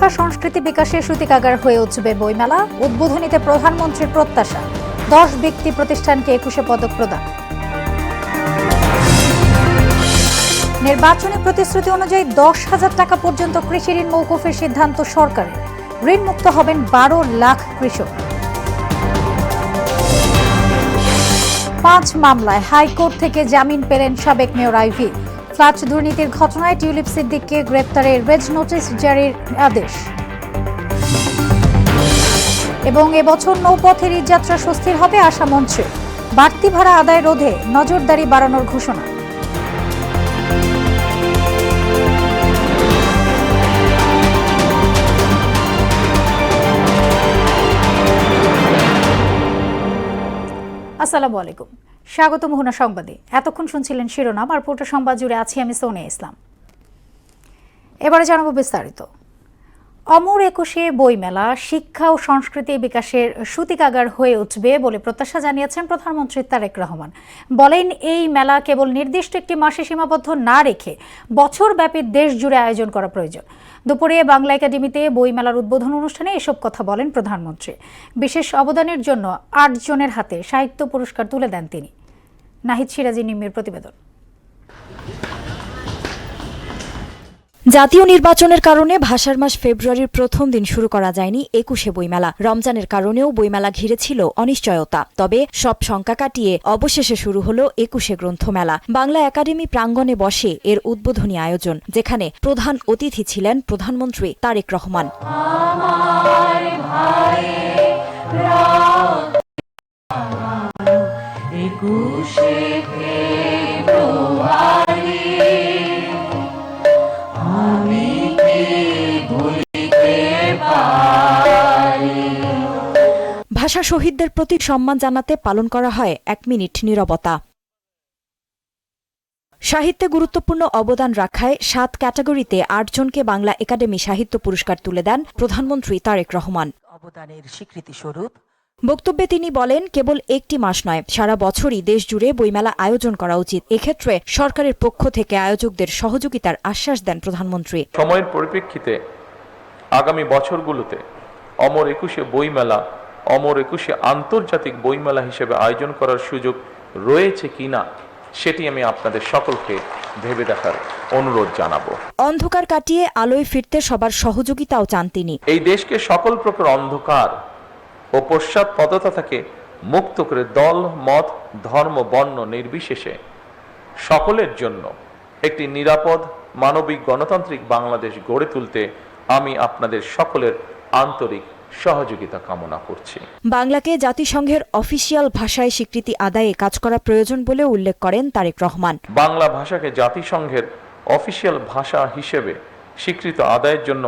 শিক্ষা সংস্কৃতি বিকাশের সূতিকাগার হয়ে উঠবে বইমেলা, উদ্বোধনীতে প্রধানমন্ত্রীর প্রত্যাশা। 10 ব্যক্তি প্রতিষ্ঠানকে 21 পদক প্রদান। নির্বাচনী প্রতিশ্রুতি অনুযায়ী 10,000 টাকা পর্যন্ত কৃষি ঋণ মওকুফের সিদ্ধান্ত সরকারের। ঋণমুক্ত হবেন 12 লাখ কৃষক। 5 মামলায় হাইকোর্ট থেকে জামিন পেলেন সাবেক মেয়র আইভি। ফ্ল্যাট দুর্নীতির ঘটনায় টিউলিপ সিদ্দিককে গ্রেপ্তারের রেড নোটিশ জারির আদেশ। এবং এবছর নৌপথের ঈদযাত্রা স্বস্তির হবে আশা মঞ্চে। বাড়তি ভাড়া আদায় রোধে নজরদারি বাড়ানোর ঘোষণা। আসসালামু আলাইকুম, স্বাগত মোহনা সংবাদে। এতক্ষণ শুনছিলেন শিরোনাম, আর পুরো সংবাদ জুড়ে আছি আমি সোনিয়া ইসলাম। এবারে জানাবো বিস্তারিত। অমর একুশে বইমেলা শিক্ষা ও সংস্কৃতি বিকাশের সূতিকাগার হয়ে উঠবে বলে প্রত্যাশা জানিয়েছেন প্রধানমন্ত্রী তারেক রহমান। বলেন, এই মেলা কেবল নির্দিষ্ট একটি মাসে সীমাবদ্ধ না রেখে বছরব্যাপী দেশ জুড়ে আয়োজন করা প্রয়োজন। দুপুরে বাংলা একাডেমিতে বইমেলার উদ্বোধন অনুষ্ঠানে এসব কথা বলেন প্রধানমন্ত্রী। বিশেষ অবদানের জন্য 8 জনের হাতে সাহিত্য পুরস্কার তুলে দেন তিনি। নাহিদ সিরাজি নিম্মির প্রতিবেদন। জাতীয় নির্বাচনের কারণে ভাষার মাস ফেব্রুয়ারির প্রথম দিন শুরু করা যায়নি 21শে বইমেলা। রমজানের কারণেও বইমেলা ঘিরে ছিল অনিশ্চয়তা। তবে সব শঙ্কা কাটিয়ে অবশেষে শুরু হলো 21শে গ্রন্থমেলা। বাংলা একাডেমি প্রাঙ্গণে বসে এর উদ্বোধনী আয়োজন, যেখানে প্রধান অতিথি ছিলেন প্রধানমন্ত্রী তারেক রহমান। ভাষা শহীদদের প্রতি সম্মান জানাতে পালন করা হয় 1 মিনিট নীরবতা। সাহিত্যে গুরুত্বপূর্ণ অবদান রাখায় 7 ক্যাটাগরিতে 8 জনকে বাংলা একাডেমি সাহিত্য পুরস্কার তুলে দেন প্রধানমন্ত্রী তারেক রহমান। অবদানের স্বীকৃতি স্বরূপ বক্তব্যে তিনি বলেন, কেবল একটি মাস নয়, সারা বছরই দেশ জুড়ে বইমেলা আয়োজন করা উচিত। এক্ষেত্রে সরকারের পক্ষ থেকে আয়োজকদের সহযোগিতার আশ্বাস দেন প্রধানমন্ত্রী। সময়ের পরিপ্রেক্ষিতে আগামী বছরগুলোতে অমর একুশে বইমেলা অমর একুশে আন্তর্জাতিক বইমেলা হিসেবে আয়োজন করার সুযোগ রয়েছে কিনা সেটি আমি আপনাদের সকলকে ভেবে দেখার অনুরোধ জানাবো। অন্ধকার কাটিয়ে আলোয় ফিরতে সবার সহযোগিতাও চান তিনি। এই দেশকে সকল প্রকার অন্ধকার ও পশ্চাৎপদতা থেকে মুক্ত করে দল, মত, ধর্ম, বর্ণ নির্বিশেষে সকলের জন্য একটি নিরাপদ, মানবিক, গণতান্ত্রিক বাংলাদেশ গড়ে তুলতে আমি আপনাদের সকলের আন্তরিক সহযোগিতা কামনা করছি। বাংলাকে জাতিসংঘের অফিসিয়াল ভাষায় স্বীকৃতি আদায়ে কাজ করা প্রয়োজন বলে উল্লেখ করেন তারেক রহমান। বাংলা ভাষাকে জাতিসংঘের অফিসিয়াল ভাষা হিসেবে স্বীকৃত আদায়ের জন্য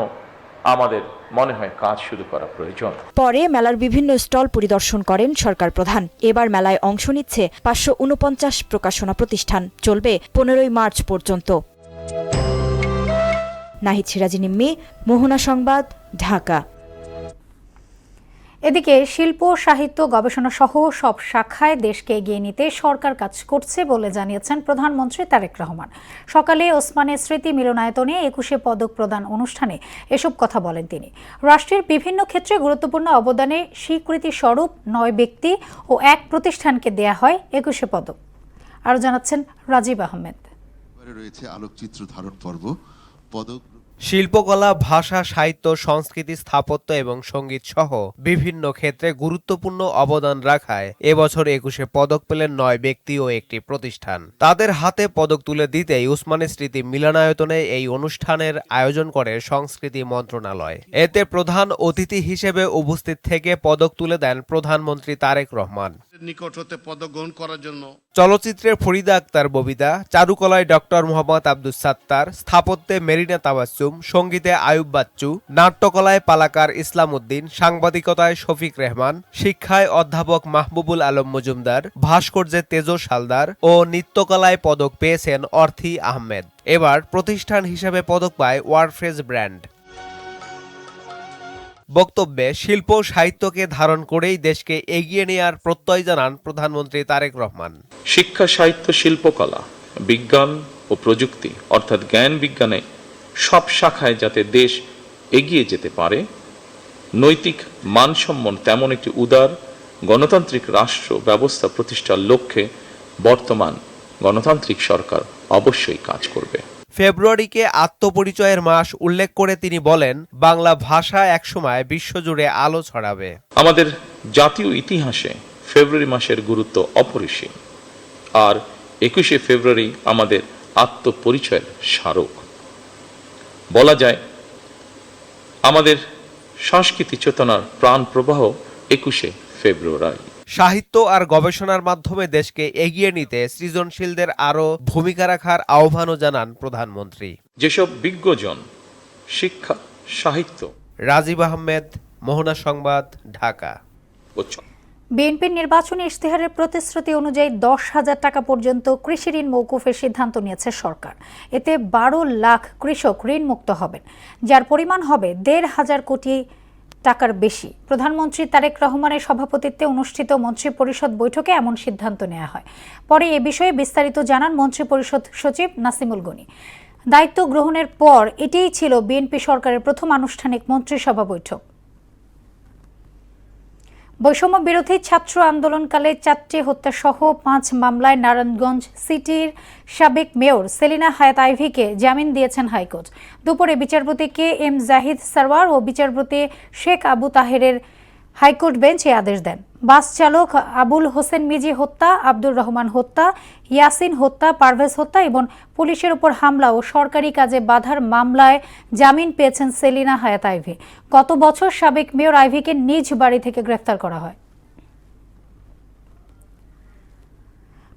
আমাদের মনে হয় কাজ শুরু করা প্রয়োজন। পরে মেলার বিভিন্ন স্টল পরিদর্শন করেন সরকার প্রধান। এবার মেলায় অংশ নিচ্ছে 549 প্রকাশনা প্রতিষ্ঠান। চলবে 15ই মার্চ পর্যন্ত। নাহিদ সিরাজি নিম্মি, মোহনা সংবাদ, ঢাকা। এদিকে শিল্প, সাহিত্য, গবেষণা সহ সব শাখায় দেশকে এগিয়ে নিতে সরকার কাজ করছে বলে জানিয়েছেন প্রধানমন্ত্রী তারেক রহমান। সকালে ওসমানী স্মৃতি মিলনায়তনে 21শে পদক প্রদান অনুষ্ঠানে এসব কথা বলেন তিনি। রাষ্ট্রের বিভিন্ন ক্ষেত্রে গুরুত্বপূর্ণ অবদানে স্বীকৃতি স্বরূপ 9 ব্যক্তি ও 1 প্রতিষ্ঠানকে দেয়া হয় 21শে পদক। আরও জানাচ্ছেন রাজীব আহমেদ। রয়েছে আলোকচিত্র ধারণ পর্ব, পদক, শিল্পকলা, ভাষা, সাহিত্য, সংস্কৃতি, স্থাপত্য এবং সঙ্গীত সহ বিভিন্ন ক্ষেত্রে গুরুত্বপূর্ণ অবদান রাখায় এবছর 21শে পদক পেলেন 9 ব্যক্তি ও 1টি প্রতিষ্ঠান। তাদের হাতে পদক তুলে দিতেই ওসমানী স্মৃতি মিলনায়তনে এই অনুষ্ঠানের আয়োজন করে সংস্কৃতি মন্ত্রণালয়। এতে প্রধান অতিথি হিসেবে উপস্থিত থেকে পদক তুলে দেন প্রধানমন্ত্রী তারেক রহমান। নিকট হতে পদক গ্রহণ করার জন্য চলচ্চিত্রে ফরিদা আক্তার ববিতা, চারুকলায় ডক্টর মোহাম্মদ আব্দুস সাত্তার, স্থাপত্যে মেরিনা তাবাসসুম, সঙ্গীতে আয়ুব বাচ্চু, নাট্যকলায় পালাকার ইসলাম উদ্দিন, সাংবাদিকতায় শফিক রেহমান, শিক্ষায় অধ্যাপক মাহবুবুল আলম মজুমদার, ভাস্কর্যে তেজস হালদার ও নৃত্যকলায় পদক পেয়েছেন অর্থী আহমেদ। এবার প্রতিষ্ঠান হিসেবে পদক পায় ওয়ারফ্রেজ ব্র্যান্ড। বক্তব্যে শিল্প সাহিত্যকে ধারণ করেই দেশকে এগিয়ে নেওয়ার প্রত্যয় জানান প্রধানমন্ত্রী তারেক রহমান। শিক্ষা, সাহিত্য, শিল্পকলা, বিজ্ঞান ও প্রযুক্তি অর্থাৎ জ্ঞান বিজ্ঞানে সব শাখায় যাতে দেশ এগিয়ে যেতে পারে, নৈতিক মানসম্মান তেমন একটি উদার গণতান্ত্রিক রাষ্ট্র ব্যবস্থা প্রতিষ্ঠার লক্ষ্যে বর্তমান গণতান্ত্রিক সরকার অবশ্যই কাজ করবে। ফেব্রুয়ারিকে আত্মপরিচয়ের মাস উল্লেখ করে তিনি বলেন, বাংলা ভাষা একসময় বিশ্বজুড়ে আলো ছড়াবে। আমাদের জাতীয় ইতিহাসে ফেব্রুয়ারি মাসের গুরুত্ব অপরিসীম, আর 21শে ফেব্রুয়ারি আমাদের আত্মপরিচয়ের স্মারক। বলা যায় আমাদের সংস্কৃতি চেতনার প্রাণ প্রবাহ 21শে ফেব্রুয়ারি। সাহিত্য আর গবেষণার মাধ্যমে দেশকে এগিয়ে নিতে সৃজনশীলদের আরও ভূমিকা রাখার আহ্বানও জানান প্রধানমন্ত্রী। যেসব বিজ্ঞজন, শিক্ষা, সাহিত্য। রাজীব আহমেদ, মোহনা সংবাদ, ঢাকা। বিএনপির নির্বাচনী ইশতেহারের প্রতিশ্রুতি অনুযায়ী 10,000 টাকা পর্যন্ত কৃষি ঋণ মওকুফের সিদ্ধান্ত নিয়েছে সরকার। এতে 12 লাখ কৃষক ঋণ মুক্ত হবেন, যার পরিমাণ হবে 1,500 কোটি টাকার বেশি। প্রধানমন্ত্রী তারেক রহমানের সভাপতিত্বে অনুষ্ঠিত মন্ত্রিপরিষদ বৈঠকে এমন সিদ্ধান্ত নেওয়া হয়। পরে এ বিষয়ে বিস্তারিত জানান মন্ত্রিপরিষদ সচিব নাসিমুল গনি। দায়িত্ব গ্রহণের পর এটিই ছিল বিএনপি সরকারের প্রথম আনুষ্ঠানিক মন্ত্রিসভা বৈঠক। বৈষম্য বিরোধী ছাত্র আন্দোলনকালে 4টি হত্যাসহ 5 মামলায় নারায়ণগঞ্জ সিটির সাবেক মেয়র সেলিনা হায়াত আইভীকে জামিন দিয়েছেন হাইকোর্ট। দুপুরে বিচারপতি কে এম জাহিদ সারওয়ার ও বিচারপতি শেখ আবু তাহেরের হাইকোর্ট বেঞ্চ এই আদেশ দেন। বাস চালক আবুল হোসেন মিজি হত্যা, আব্দুর রহমান হত্যা, ইয়াসিন হত্যা, পারভেজ হত্যা এবং পুলিশের উপর হামলা ও সরকারি কাজে বাধার মামলায় জামিন পেয়েছেন সেলিনা হায়াত আইভী। গত বছর সাবেক মেয়র আইভীকে নিজ বাড়ি থেকে গ্রেফতার করা হয়।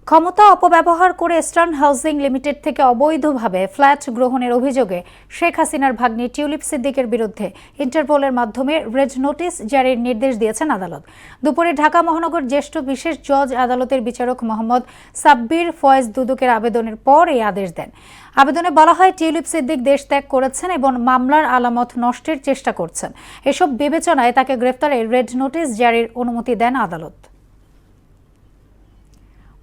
ক্ষমতা অপব্যবহার করে ইস্টার্ন হাউজিং লিমিটেড থেকে অবৈধভাবে ফ্ল্যাট গ্রহণের অভিযোগে শেখ হাসিনার ভাগ্নি টিউলিপ সিদ্দিকের বিরুদ্ধে ইন্টারপোলের মাধ্যমে রেড নোটিশ জারির নির্দেশ দিয়েছেন আদালত। দুপুরে ঢাকা মহানগর জ্যেষ্ঠ বিশেষ জজ আদালতের বিচারক মোহাম্মদ সাব্বির ফয়েজ দুদকের আবেদনের পর এই আদেশ দেন। আবেদনে বলা হয়, টিউলিপ সিদ্দিক দেশ ত্যাগ করেছেন এবং মামলার আলামত নষ্টের চেষ্টা করছেন। এসব বিবেচনায় তাকে গ্রেফতারে রেড নোটিশ জারির অনুমতি দেন আদালত।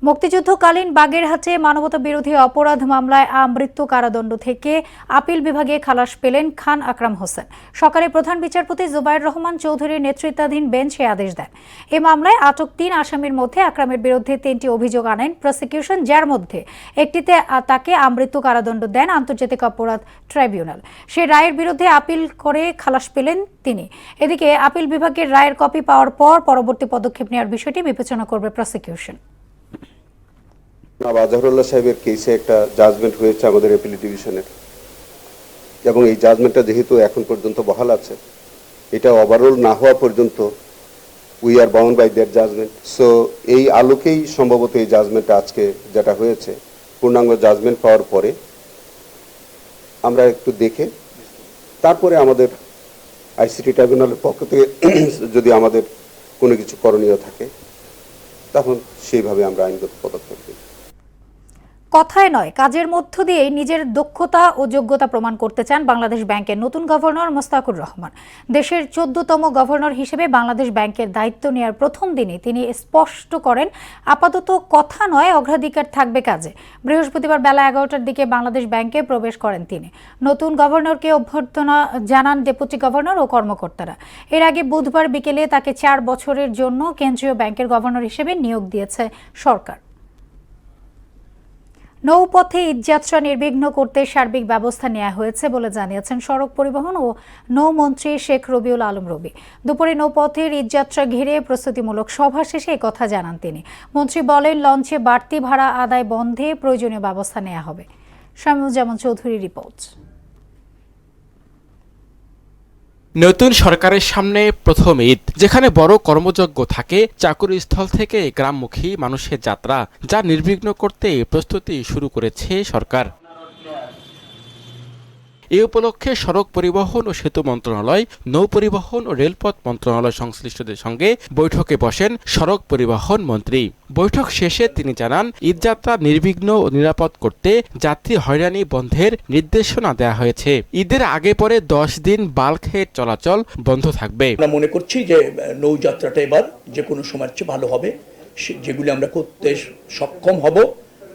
মুক্তিযুদ্ধকালীন বাগেরহাটে মানবতা বিরোধী অপরাধ মামলায় আমৃত্যু কারাদণ্ড থেকে আপিল বিভাগে খালাস পেলেন খান আকরাম হোসেন। সকালে প্রধান বিচারপতি জুবায়ের রহমান চৌধুরীর নেতৃত্বাধীন বেঞ্চ এই আদেশ দেন। এই মামলায় আটক 3 আসামির মধ্যে আকরামের বিরুদ্ধে 3টি অভিযোগ আনেন প্রসিকিউশন, যার মধ্যে একটিতে তাকে আমৃত্যু কারাদণ্ড দেন আন্তর্জাতিক অপরাধ ট্রাইব্যুনাল। সেই রায়ের বিরুদ্ধে আপিল করে খালাস পেলেন তিনি। এদিকে আপিল বিভাগের রায়ের কপি পাওয়ার পর পরবর্তী পদক্ষেপ নেওয়ার বিষয়টি বিবেচনা করবে প্রসিকিউশন। আজহারুল্লাহ সাহেবের কেসে একটা জাজমেন্ট হয়েছে আমাদের অ্যাপিলেট ডিভিশনের, এবং এই জাজমেন্টটা যেহেতু এখন পর্যন্ত বহাল আছে, এটা ওভারঅল না হওয়া পর্যন্ত we are bound by that judgment. So এই আলোকেই সম্ভবত এই জাজমেন্টটা আজকে যেটা হয়েছে, পূর্ণাঙ্গ জাজমেন্ট পাওয়ার পরে আমরা একটু দেখে তারপরে আমাদের আইসিটি ট্রাইব্যুনালের পক্ষ থেকে যদি আমাদের কোনো কিছু করণীয় থাকে তখন সেইভাবে আমরা আইনগত পদক্ষেপ নিই। কথায় নয়, কাজের মধ্য দিয়েই নিজের দক্ষতা ও যোগ্যতা প্রমাণ করতে চান বাংলাদেশ ব্যাংকের নতুন গভর্নর মোস্তাকুর রহমান। দেশের 14তম গভর্নর হিসেবে বাংলাদেশ ব্যাংকের দায়িত্ব নেওয়ার প্রথম দিনই তিনি স্পষ্ট করেন, আপাতত কথা নয়, অগ্রাধিকার থাকবে কাজে। বৃহস্পতিবার বেলা 11টার দিকে বাংলাদেশ ব্যাংকে প্রবেশ করেন তিনি। নতুন গভর্নরকে অভ্যর্থনা জানান ডেপুটি গভর্নর ও কর্মকর্তারা। এর আগে বুধবার বিকেলে তাকে 4 বছরের জন্য কেন্দ্রীয় ব্যাংকের গভর্নর হিসেবে নিয়োগ দিয়েছে সরকার। নৌপথে ঈদযাত্রা নির্বিঘ্ন করতে সার্বিক ব্যবস্থা নেওয়া হয়েছে বলে জানিয়েছেন সড়ক পরিবহন ও নৌমন্ত্রী শেখ রবিউল আলম রবি। দুপুরে নৌপথের ঈদযাত্রা ঘিরে প্রস্তুতিমূলক সভা শেষে একথা জানান তিনি। মন্ত্রী বলেন, লঞ্চে বাড়তি ভাড়া আদায় বন্ধে প্রয়োজনীয় ব্যবস্থা নেওয়া হবে। শামীমুজ্জামান চৌধুরীর রিপোর্ট। নতুন সরকারের সামনে প্রথম ঈদ, যেখানে বড় কর্মযজ্ঞ থাকে, চাকুরিস্থল থেকে গ্রামমুখী মানুষের যাত্রা, যা নির্বিঘ্ন করতে প্রস্তুতি শুরু করেছে সরকার। এ উপলক্ষে সড়ক পরিবহন ও সেতু মন্ত্রণালয়, নৌ পরিবহন ও রেলপথ মন্ত্রণালয় সংশ্লিষ্টদের সঙ্গে বৈঠকে বসেন সড়ক পরিবহন মন্ত্রী। বৈঠক শেষে তিনি জানান, ঈদযাত্রা নির্বিঘ্ন ও নিরাপদ করতে যাত্রী হয়রানি বন্ধের নির্দেশনা দেওয়া হয়েছে। ঈদের আগে পরে 10 দিন বাল্ক হেড চলাচল বন্ধ থাকবে। আমরা মনে করছি যে নৌযাত্রাটা এবার যে কোনো সময়ের চেয়ে ভালো হবে। যেগুলি আমরা করতে সক্ষম হব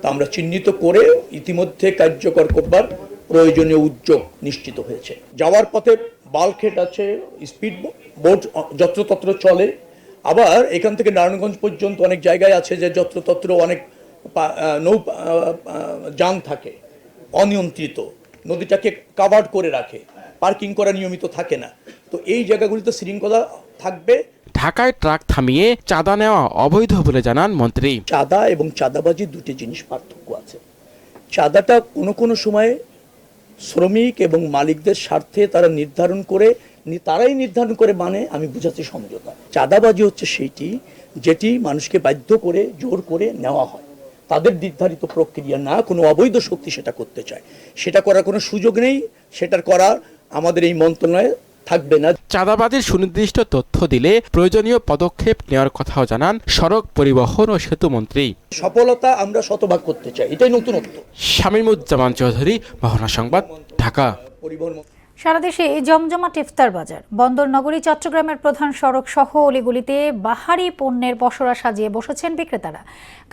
তা আমরা চিহ্নিত করে ইতিমধ্যে কার্যকর করবার প্রয়োজনীয় উদ্যোগ নিশ্চিত হয়েছে। যাওয়ার পথে বাল্কহেড আছে, স্পিড বোট যত্রতত্র চলে, আবার এখান থেকে নারায়ণগঞ্জ পর্যন্ত অনেক জায়গায় আছে যে যত্রতত্র অনেক নৌ যান থাকে, অনিয়ন্ত্রিত, নদীটাকে কাভার্ড করে রাখে, পার্কিং করা নিয়মিত থাকে না। তো এই জায়গাগুলিতে শৃঙ্খলা থাকবে। ঢাকায় ট্রাক থামিয়ে চাঁদা নেওয়া অবৈধ বলে জানান মন্ত্রী। চাঁদা এবং চাঁদাবাজি দুটি জিনিস পার্থক্য আছে। চাঁদাটা কোনো সময় শ্রমিক এবং মালিকদের স্বার্থে তারা তারাই নির্ধারণ করে মানে আমি বুঝাচ্ছি সমঝোতা। চাঁদাবাজি হচ্ছে সেইটি যেটি মানুষকে বাধ্য করে জোর করে নেওয়া হয়, তাদের নির্ধারিত প্রক্রিয়া না, কোনো অবৈধ শক্তি সেটা করতে চায়, সেটা করার কোনো সুযোগ নেই, সেটার করা আমাদের এই মন্ত্রণালয়ে থাকবে না। চাঁদাবাজির সুনির্দিষ্ট তথ্য দিলে প্রয়োজনীয় পদক্ষেপ নেওয়ার কথাও জানান সড়ক পরিবহন ও সেতু মন্ত্রী। সফলতা আমরা শতভাগ করতে চাই, এটাই নতুনত্ব। শামীমুজ্জামান চৌধুরী, মহনা সংবাদ, ঢাকা। সারা দেশে জমজমাট ইফতার বাজার। বন্দর নগরী চট্টগ্রামের প্রধান সড়ক সহ অলিগুলিতে বাহারি পণ্যের পসরা সাজিয়ে বসেছেন বিক্রেতারা।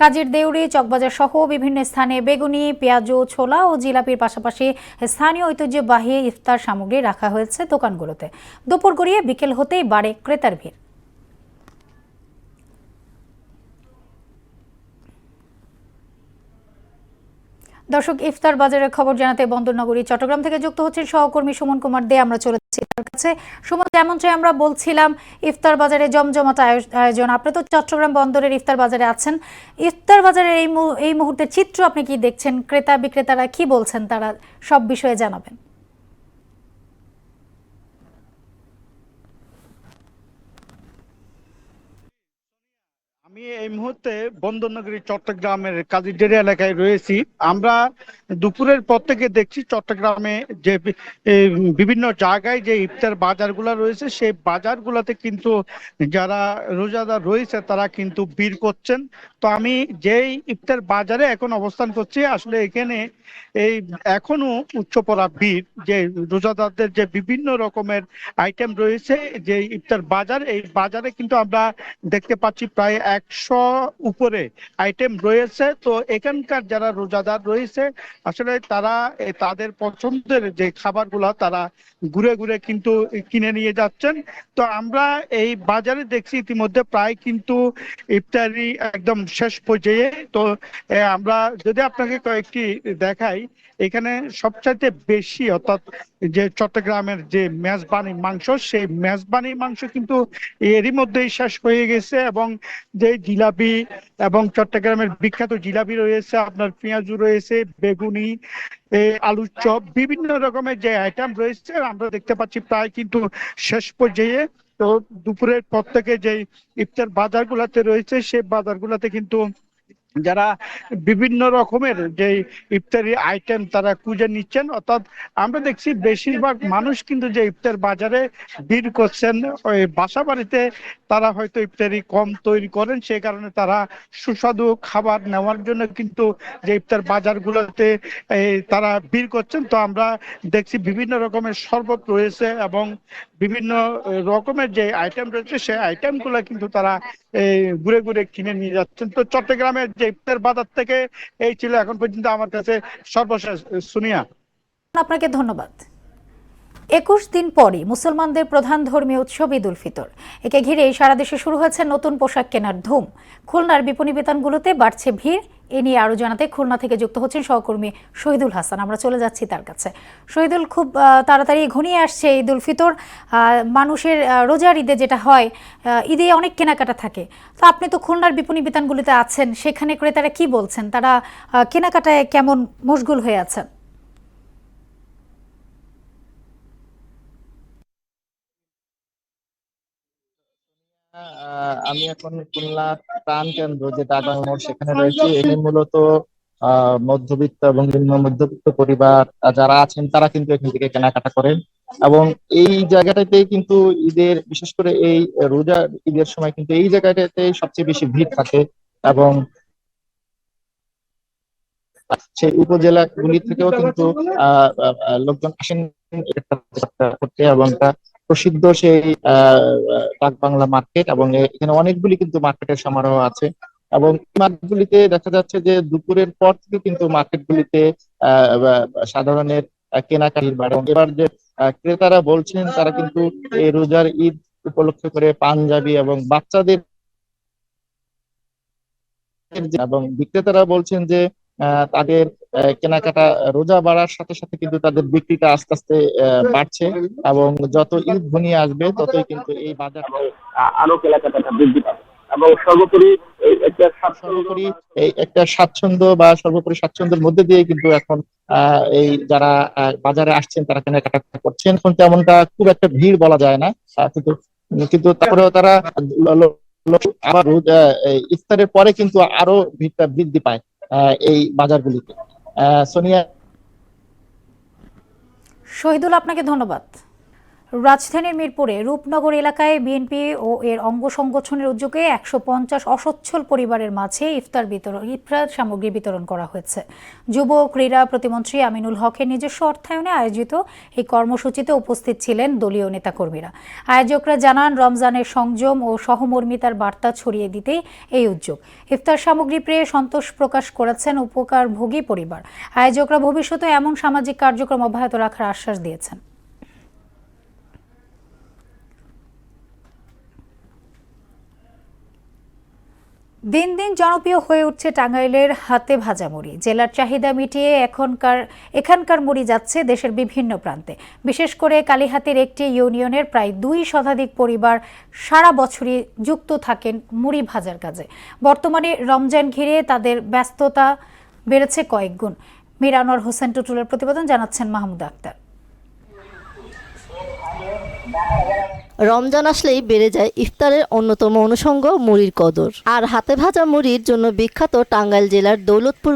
কাজীর দেউরি, চকবাজার সহ বিভিন্ন স্থানে বেগুনি, পেঁয়াজু, ছোলা ও জিলাপির পাশাপাশি স্থানীয় ঐতিহ্যবাহী ইফতার সামগ্রী রাখা হয়েছে দোকানগুলোতে। দুপুর গড়িয়ে বিকেল হতেই বাড়ে ক্রেতার ভিড়। দর্শক, ইফতার বাজারের খবর জানাতে বন্দরনগরী চট্টগ্রাম থেকে যুক্ত হচ্ছেন সহকর্মী সুমন কুমার দে। আমরা চলে যাচ্ছি তার কাছে। সুমন, যেমনটাই আমরা বলছিলাম, ইফতার বাজারে জমজমাট আয়োজন। আপনি তো চট্টগ্রাম বন্দরের ইফতার বাজারে আছেন। ইফতার বাজারের এই মুহূর্তের চিত্র আপনি কি দেখছেন? ক্রেতা বিক্রেতারা কি বলছেন, তারা সব বিষয়ে জানাবেন। আমি এই মুহূর্তে বন্দরনগরী চট্টগ্রামের কাজীডেরা এলাকায় রয়েছি। আমরা দুপুরের পর থেকে দেখছি চট্টগ্রামে যে বিভিন্ন জায়গায় যে ইফতার বাজারগুলো রয়েছে, সেই বাজারগুলোতে কিন্তু যারা রোজাদার রয়েছে তারা কিন্তু ভিড় করছেন। তো আমি যেই ইফতার বাজারে এখন অবস্থান করছি, আসলে এখানে এই এখনো উচ্চপড়া ভিড়, যে রোজাদারদের যে বিভিন্ন রকমের আইটেম রয়েছে যে ইফতার বাজার, এই বাজারে কিন্তু আমরা দেখতে পাচ্ছি প্রায় 100 উপরে আইটেম রয়েছে। তো এখানকার যারা রোজাদার রয়েছে আসলে তারা তাদের পছন্দের যে খাবারগুলা তারা ঘুরে ঘুরে কিন্তু কিনে নিয়ে যাচ্ছেন। তো আমরা এই বাজারে দেখছি ইতিমধ্যে প্রায় কিন্তু ইফতারি একদম শেষ পর্যায়ে। তো আমরা যদি আপনাকে কয়েকটি দেখাই, এখানে সবচাইতে বেশি অর্থাৎ যে চট্টগ্রামের যে মেজবানি মাংস, সেই মেজবানি মাংস কিন্তু এরই মধ্যেই শেষ হয়ে গেছে। এবং যে জিলাপি এবং চট্টগ্রামের বিখ্যাত জিলাপি রয়েছে, আপনার পেঁয়াজু রয়েছে, বেগুনি, আলুর চপ, বিভিন্ন রকমের যে আইটেম রয়েছে আমরা দেখতে পাচ্ছি প্রায় কিন্তু শেষ পর্যায়ে। তো দুপুরের পর থেকে যে ইফতার বাজারগুলোতে রয়েছে, সেই বাজারগুলোতে কিন্তু যারা বিভিন্ন রকমের যে ইফতারি আইটেম তারা খুঁজে নিচ্ছেন। অর্থাৎ আমরা দেখছি বেশিরভাগ মানুষ কিন্তু যে ইফতার বাজারে ভিড় করছেন, ওই বাসা বাড়িতে তারা হয়তো ইফতারি কম তৈরি করেন, সে কারণে তারা সুস্বাদু খাবার নেওয়ার জন্য কিন্তু যে ইফতার বাজারগুলোতে তারা ভিড় করছেন। তো আমরা দেখছি বিভিন্ন রকমের শরবত রয়েছে এবং বিভিন্ন রকমের যে আইটেম রয়েছে, সেই আইটেমগুলো কিন্তু তারা ঘুরে ঘুরে কিনে নিয়ে যাচ্ছেন। তো চট্টগ্রামের যে ইফতার বাজার থেকে এই ছিল এখন পর্যন্ত আমার কাছে সর্বশেষ। সুনিয়া, আপনাকে ধন্যবাদ। 21 দিন পরই মুসলমানদের প্রধান ধর্মীয় উৎসব ঈদ উল ফিতর। একে ঘিরে সারা দেশে শুরু হয়েছে নতুন পোশাক কেনার ধুম। খুলনার বিপণী বিতানগুলোতে বাড়ছে ভিড়। এ নিয়ে আরো জানাতে খুলনা থেকে যুক্ত হচ্ছেন সহকর্মী শহীদুল হাসান। আমরা চলে যাচ্ছি তার কাছে। শহীদুল, খুব তাড়াতাড়ি ঘনিয়ে আসছে ঈদ উল ফিতর। মানুষের রোজার ঈদে যেটা হয়, ঈদে অনেক কেনাকাটা থাকে। তো আপনি তো খুলনার বিপণী বিতানগুলিতে আছেন, সেখানে ক্রেতারা কি বলছেন, তারা কেনাকাটায় কেমন মশগুল হয়ে আছেন? আমি এখন খুলনা প্রাণ কেন্দ্র যে টাকা মোড় সেখানে রয়েছি। এখানে মূলত মধ্যবিত্ত এবং নিম্ন মধ্যবিত্ত পরিবার যারা আছেন তারা কিন্তু এখান থেকে কেনাকাটা করেন। এবং এই জায়গাটাতে কিন্তু ঈদের, বিশেষ করে এই রোজা ঈদের সময় কিন্তু এই জায়গাটাতে সবচেয়ে বেশি ভিড় থাকে। এবং সেই উপজেলাগুলি থেকেও কিন্তু লোকজন আসেন করতে। এবং প্রসিদ্ধ সেই ডাক বাংলা মার্কেট, এবং এখানে অনেকগুলি কিন্তু মার্কেটের সমারোহ আছে। এবং মার্কেটগুলিতে দেখা যাচ্ছে যে দুপুরের পর থেকে কিন্তু মার্কেটগুলিতে সাধারণের কেনাকাটির বাড়ে। এবার যে ক্রেতারা বলছেন তারা কিন্তু এই রোজার ঈদ উপলক্ষে করে পাঞ্জাবি এবং বাচ্চাদের, এবং বিক্রেতারা বলছেন যে তাদের কেনাকাটা রোজা বাড়ার সাথে সাথে কিন্তু তাদের বিক্রিটা আস্তে আস্তে বাড়ছে, এবং যত ঈদ ঘনিয়ে আসবে ততই কিন্তু এই বাজার আরো কেনাকাটাটা বৃদ্ধি পাবে, এবং সর্বোপরি এই একটা স্বাচ্ছন্দ্য বা সর্বোপরি স্বাচ্ছন্দ্যের মধ্যে দিয়ে কিন্তু এখন এই যারা বাজারে আসছেন তারা কেনাকাটা করছেন। এখন তেমনটা খুব একটা ভিড় বলা যায় না, কিন্তু তারপরেও তারা আবার ইফতারের পরে কিন্তু আরো ভিড়টা বৃদ্ধি পায় এই বাজারগুলিতে। সোনিয়া। শহীদুল, আপনাকে ধন্যবাদ। রাজধানীর মিরপুরে রূপনগর এলাকায় বিএনপি ও এর অঙ্গ সংগঠনের উদ্যোগে ১৫০ অসচ্ছল পরিবারের মাঝে ইফতার সামগ্রী বিতরণ করা হয়েছে। যুব ক্রীড়া প্রতিমন্ত্রী আমিনুল হকের নিজস্ব অর্থায়নে আয়োজিত এই কর্মসূচিতে উপস্থিত ছিলেন দলীয় নেতাকর্মীরা। আয়োজকরা জানান, রমজানের সংযম ও সহমর্মিতার বার্তা ছড়িয়ে দিতে এই উদ্যোগ। ইফতার সামগ্রী পেয়ে সন্তোষ প্রকাশ করেছেন উপকারভোগী পরিবার। আয়োজকরা ভবিষ্যতে এমন সামাজিক কার্যক্রম অব্যাহত রাখার আশ্বাস দিয়েছেন। দিন দিন জনপ্রিয় হয়ে উঠছে টাঙ্গাইলের হাতে ভাজা মুড়ি। জেলার চাহিদা মিটিয়ে এখানকার মুড়ি যাচ্ছে দেশের বিভিন্ন প্রান্তে। বিশেষ করে কালীহাতের একটি ইউনিয়নের প্রায় ২ শতাধিক পরিবার সারা বছরই যুক্ত থাকেন মুড়ি ভাজার কাজে। বর্তমানে রমজান ঘিরে তাদের ব্যস্ততা বেড়েছে কয়েক গুণ। মীর আনোয়ার হোসেন টুটুলের প্রতিবেদন, জানাচ্ছেন মাহমুদা আক্তার। রমজান আসলেই বেড়ে যায় ইফতারের অন্যতম অনুষঙ্গ মুড়ির কদর। আর হাতে ভাজা মুড়ির জন্য বিখ্যাত টাঙ্গাইল জেলার দৌলতপুর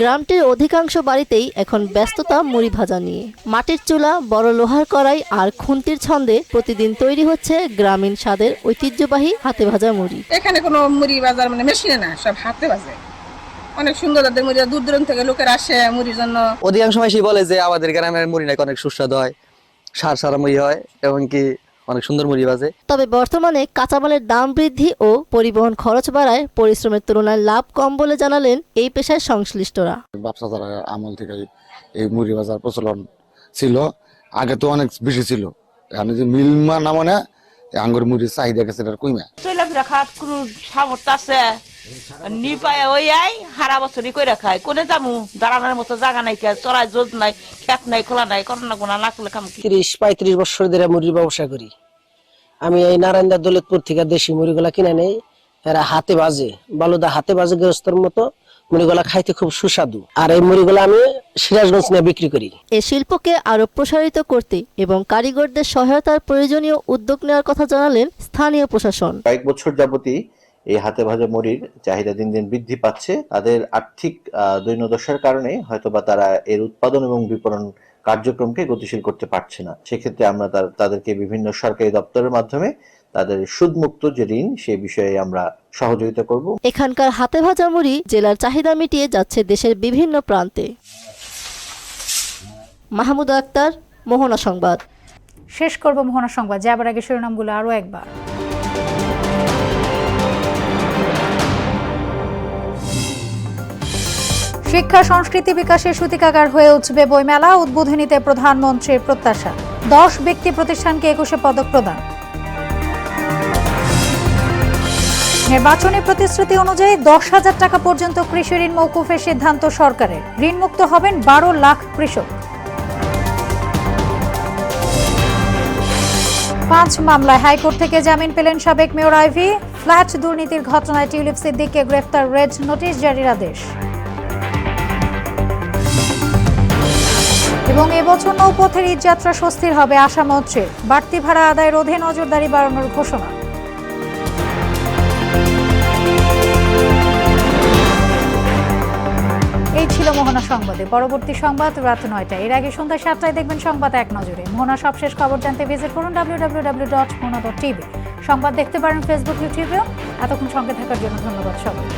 গ্রামটির অধিকাংশ বাড়িতেই এখন ব্যস্ততা মুড়ি ভাজা নিয়ে। মাটির চুলা, বড় লোহার কড়াই আর খুন্তির ছন্দে প্রতিদিন তৈরি হচ্ছে গ্রামীণ স্বাদের ঐতিহ্যবাহী হাতে ভাজা মুড়ি। এখানে কোনো মুড়ি বাজার মেশিনে না, সব হাতে ভাজে। অনেক সুন্দর তাদের মুড়ি, দূর দূরান্ত থেকে লোকের আসে মুড়ির জন্য। অধিকাংশ মানুষই বলে যে আমাদের গ্রামের মুড়ি নাকি অনেক সুস্বাদু হয়, সারা মুড়ি হয়, এমনকি অনেক সুন্দর মুড়ি বাজে। তবে বর্তমানে কাঁচামালের দাম বৃদ্ধি ও পরিবহন খরচ বাড়ায় পরিশ্রমের তুলনায় লাভ কম বলে জানালেন এই পেশায় সংশ্লিষ্টরা। ব্যবসাদার আমল থেকে এই মুড়ি বাজার প্রচলন ছিল, আগে তো অনেক বেশি ছিল। আমি যে মিলমা না মানে আঙ্গুর মুড়ির চাহিদা গেছে কইমা। চলাফেরা খাত কোনো সামর্থ্য আছে নি পায় ওই আই হারা বছরই কইরা খায়। কোনে যামু, দাঁড়ানোর মতো জায়গা নাই, চড়াই জোর নাই, খেত নাই, খোলা নাই, করোনা গোনা না করলে খাম কি। ৩০-৩৫ বছর ধরে মুড়ির ব্যবসা করি আমি। এই নারায়ণদা দৌলতপুর থেকে দেশি মুড়িগুলা কিনে নেই, এরা হাতে বাজে, বালুদা হাতে বাজে গৃহস্থর মতো মুড়িগুলা খাইতে খুব সুস্বাদু। আর এই মুড়িগুলা আমি সিরাজগঞ্জ নিয়ে বিক্রি করি। এই শিল্পকে আরো প্রসারিত করতে এবং কারিগরদের সহায়তার প্রয়োজনীয় উদ্যোগ নেওয়ার কথা জানালেন স্থানীয় প্রশাসন। কয়েক বছর যাবতই এই হাতে ভাজা মুড়ির চাহিদা দিন দিন বৃদ্ধি পাচ্ছে। তাদের আর্থিক দৈন্যদশার কারণে হয়তোবা তারা এর উৎপাদন এবং বিপণন কার্যক্রমকে গতিশীল করতে পারছে না। সেক্ষেত্রে আমরা তাদেরকে বিভিন্ন সরকারি দপ্তরের মাধ্যমে তাদের সুদমুক্ত যে ঋণ, সে বিষয়ে আমরা সহযোগিতা করব। এখানকার হাতে ভাজা মুড়ি জেলার চাহিদা মিটিয়ে যাচ্ছে দেশের বিভিন্ন প্রান্তে। মাহমুদা আক্তার, মোহনা সংবাদ। শেষ করব মোহনা সংবাদ, যাবার আগে শিরোনামগুলো আরো একবার। শিক্ষা সংস্কৃতি বিকাশে সূতিকাগার হয়ে উঠবে বইমেলা, উদ্বোধনীতে প্রধানমন্ত্রীর প্রত্যাশা। 10 ব্যক্তি প্রতিষ্ঠানকে 21 পদক প্রদান। নির্বাচনী প্রতিশ্রুতি অনুযায়ী 10,000 টাকা পর্যন্ত কৃষি ঋণ মওকুফের সিদ্ধান্ত সরকারের। ঋণমুক্ত হবেন 12 লাখ কৃষক। 5 মামলায় হাইকোর্ট থেকে জামিন পেলেন সাবেক মেয়র আইভি। ফ্ল্যাট দুর্নীতির ঘটনায় টিউলিপ সিদ্দিককে গ্রেফতার, রেড নোটিশ জারির আদেশ। এবং এবছর নৌপথের ঈদযাত্রা স্বস্তির হবে আশা মন্ত্রীর। বাড়তি ভাড়া আদায় রোধে নজরদারি বাড়ানোর ঘোষণা। এই ছিল মোহনা সংবাদে। পরবর্তী সংবাদ রাত 9টায়। এর আগে সন্ধ্যা 7টায় দেখবেন সংবাদ এক নজরে। মোহনা সবশেষ খবর জানতে ভিজিট করুন www.mona.tv। সংবাদ দেখতে পারেন ফেসবুক, ইউটিউবেও। এতক্ষণ সঙ্গে থাকার জন্য ধন্যবাদ সবাইকে।